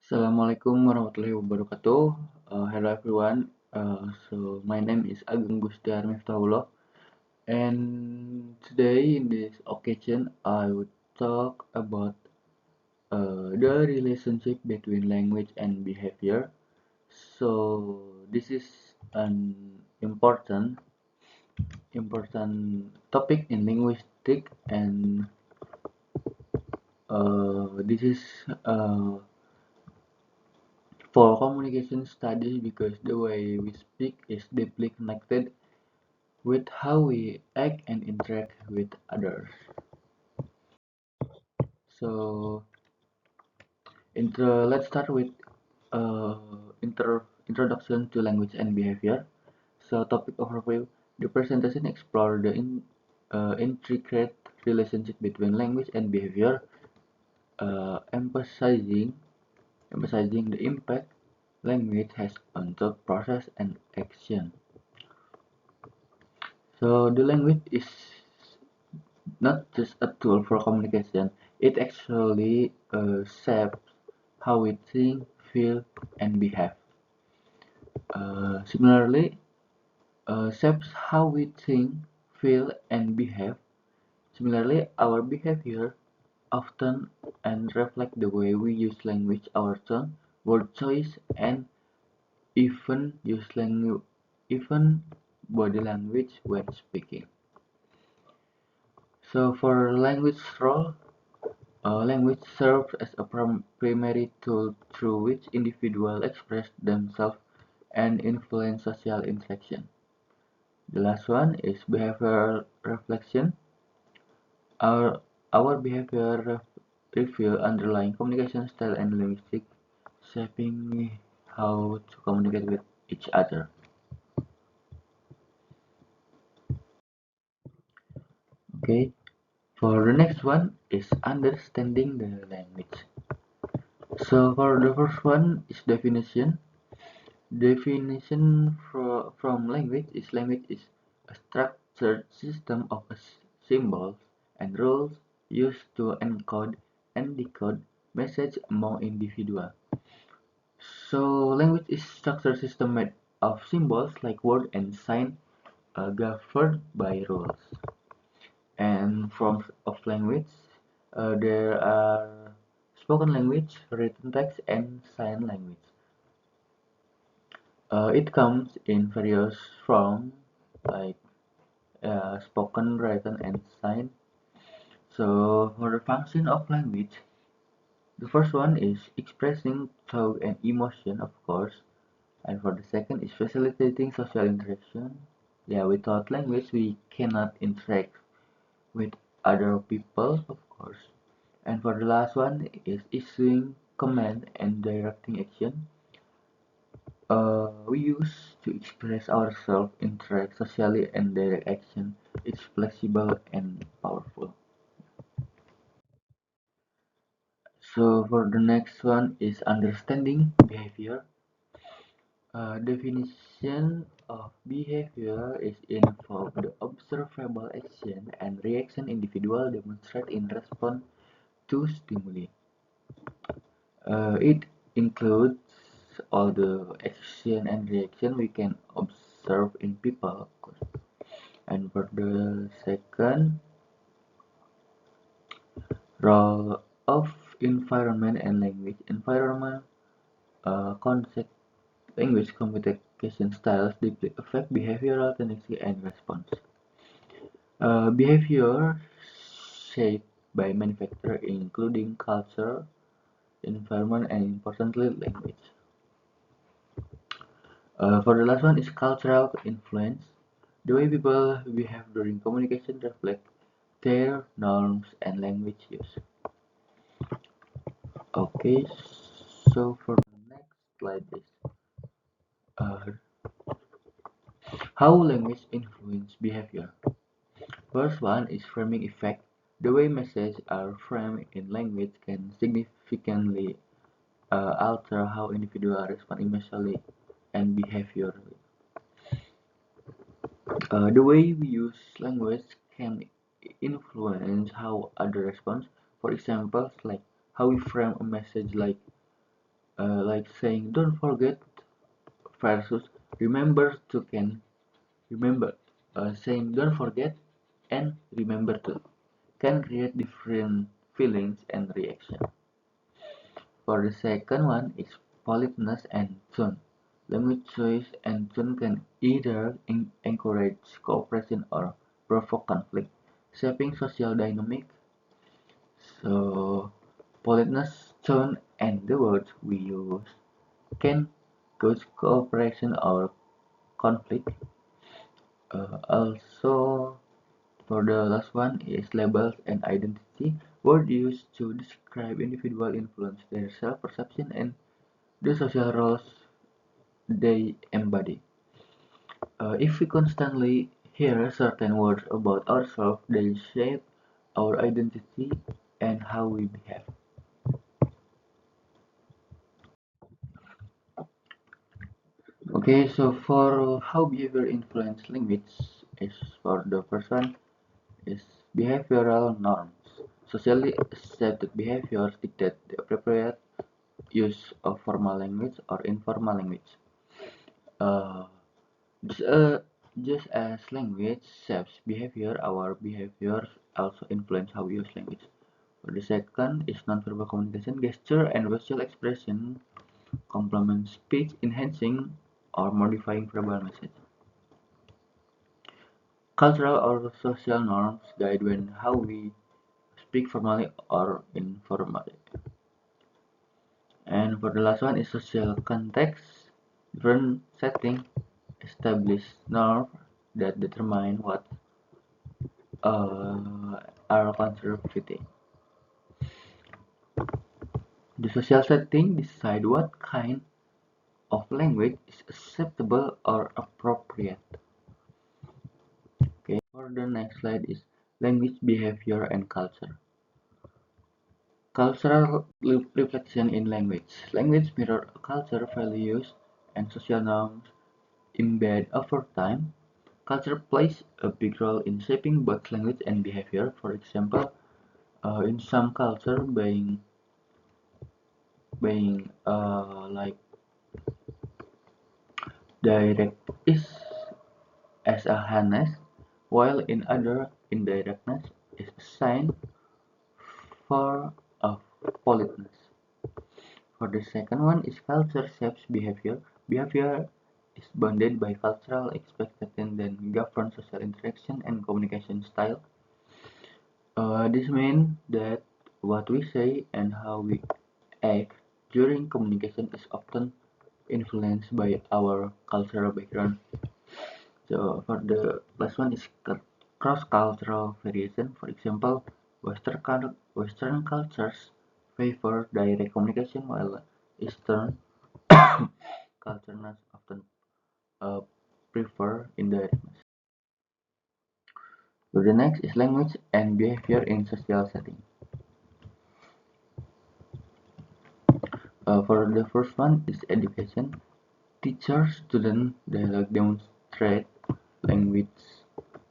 Assalamualaikum warahmatullahi wabarakatuh. Hello everyone. So my name is Ageng Gustiar Mifyahulloh, and today in this occasion I would talk about the relationship between language and behavior. So this is an important topic in linguistics, and this is for communication studies because the way we speak is deeply connected with how we act and interact with others. So, let's start with introduction to language and behavior. So, topic overview. The presentation explore the intricate relationship between language and behavior, emphasizing the impact language has on thought process and action. So, the language is not just a tool for communication, it actually shapes how we think, feel, and behave. Similarly, shapes how we think, feel, and behave. Similarly, our behavior often and reflect the way we use language, our tone, word choice, and even body language when speaking. So, for language role, language serves as a primary tool through which individuals express themselves and influence social interaction. The last one is behavioral reflection. Our, our behavior reveal underlying communication style and linguistic, shaping how to communicate with each other. Okay, for the next one is understanding the language. So for the first one is definition. Definition from language is a structured system of symbols and rules used to encode and decode message among individuals. So language is structured system made of symbols like word and sign, governed by rules. And forms of language, there are spoken language, written text, and sign language. It comes in various forms like spoken, written, and sign. So for the function of language, the first one is expressing thought and emotion, of course, and for the second is facilitating social interaction. Yeah, without language we cannot interact with other people, of course. And for the last one is issuing command and directing action. We use to express ourselves, interact socially, and direct action. It's flexible and powerful. So for the next one is understanding behavior. Definition of behavior is involve the observable action and reaction individual demonstrate in response to stimuli. It includes all the action and reaction we can observe in people, of course. And for the second, role of environment and language. Environment, concept, language, communication styles deeply affect behavioral tendency and response. Behavior shaped by many factors, including culture, environment, and importantly, language. For the last one is cultural influence. The way people behave during communication reflect their norms and language use. Okay, so for the next slide is uh, how language influence behavior. First one is framing effect. The way messages are framed in language can significantly alter how individuals respond emotionally and behaviorally. The way we use language can influence how others respond. For example, like how we frame a message like like saying don't forget versus remember to can remember. Saying don't forget and remember to can create different feelings and reaction. For the second one is politeness and tone. Language choice and tone can either encourage cooperation or provoke conflict, shaping social dynamic. So, politeness, tone, and the words we use can cause cooperation or conflict. Also, for the last one is labels and identity. Words used to describe individual influence their self-perception and the social roles they embody. If we constantly hear certain words about ourselves, they shape our identity and how we behave. Okay, so for how behavior influence language is for the first one is behavioral norms. Socially accepted behaviors dictate the appropriate use of formal language or informal language. Uh, just, uh, just as language shapes behavior, our behaviors also influence how we use language. For the second is nonverbal communication. Gesture and visual expression complement speech, enhancing or modifying verbal message. Cultural or social norms guide when how we speak formally or informally. And for the last one is social context. Different setting establish norms that determine what are considered fitting. The social setting decide what kind of language is acceptable or appropriate. Okay, for the next slide is language, behavior, and culture. Cultural reflection in language. Language mirror culture, values, and social norms embed over time. Culture plays a big role in shaping both language and behavior. For example, in some culture, being like direct is as a hardness, while in other indirectness is a sign for of politeness. For the second one is culture shapes behavior. Behavior is bounded by cultural expectations that govern social interaction and communication style. This means that what we say and how we act during communication is often influenced by our cultural background. So for the last one is cross-cultural variation. For example, Western cultures favor direct communication while Eastern cultures often uh, prefer indirectness. So the next is language and behavior in social setting. For the first one is education. Teacher-student dialogue demonstrate language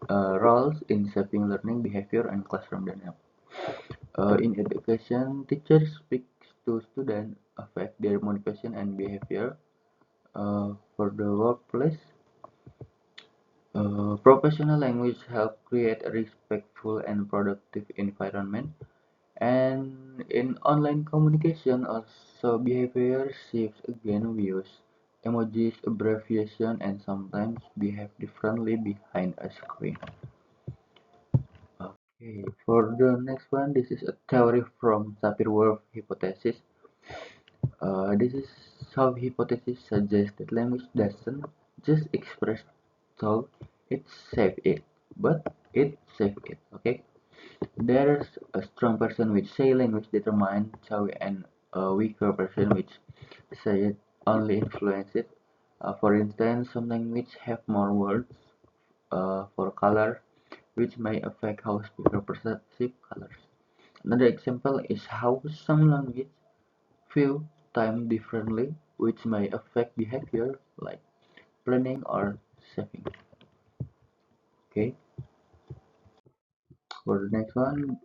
roles in shaping learning behavior and classroom dynamics. In education, teachers speak to students affect their motivation and behavior. For the workplace, professional language help create a respectful and productive environment. And in online communication, also behavior shifts again. We use emojis, abbreviation, and sometimes behave differently behind a screen. Okay, for the next one, this is a theory from Sapir-Whorf hypothesis. This is how hypothesis suggests that language doesn't just express thought, it saves it, but it saves it. Okay, there's a strong person which say language determines thought and a weaker person which say it only influence it. For instance, some language have more words for color, which may affect how speaker perceive colors. Another example is how some language view time differently, which may affect behavior like planning or saving. Okay, for the next one,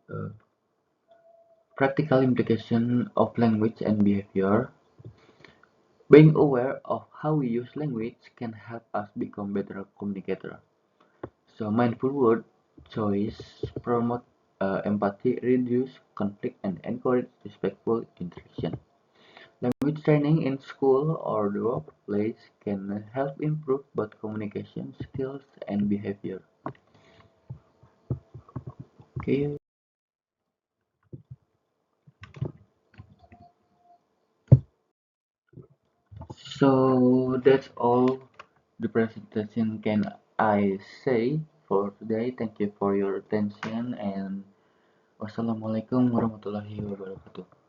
practical implication of language and behavior. Being aware of how we use language can help us become better communicators. So mindful word choice promote empathy, reduce conflict, and encourage respectful interaction. Language training in school or the workplace can help improve both communication skills and behavior. Okay, so that's all the presentation can I say for today. Thank you for your attention and wassalamualaikum warahmatullahi wabarakatuh.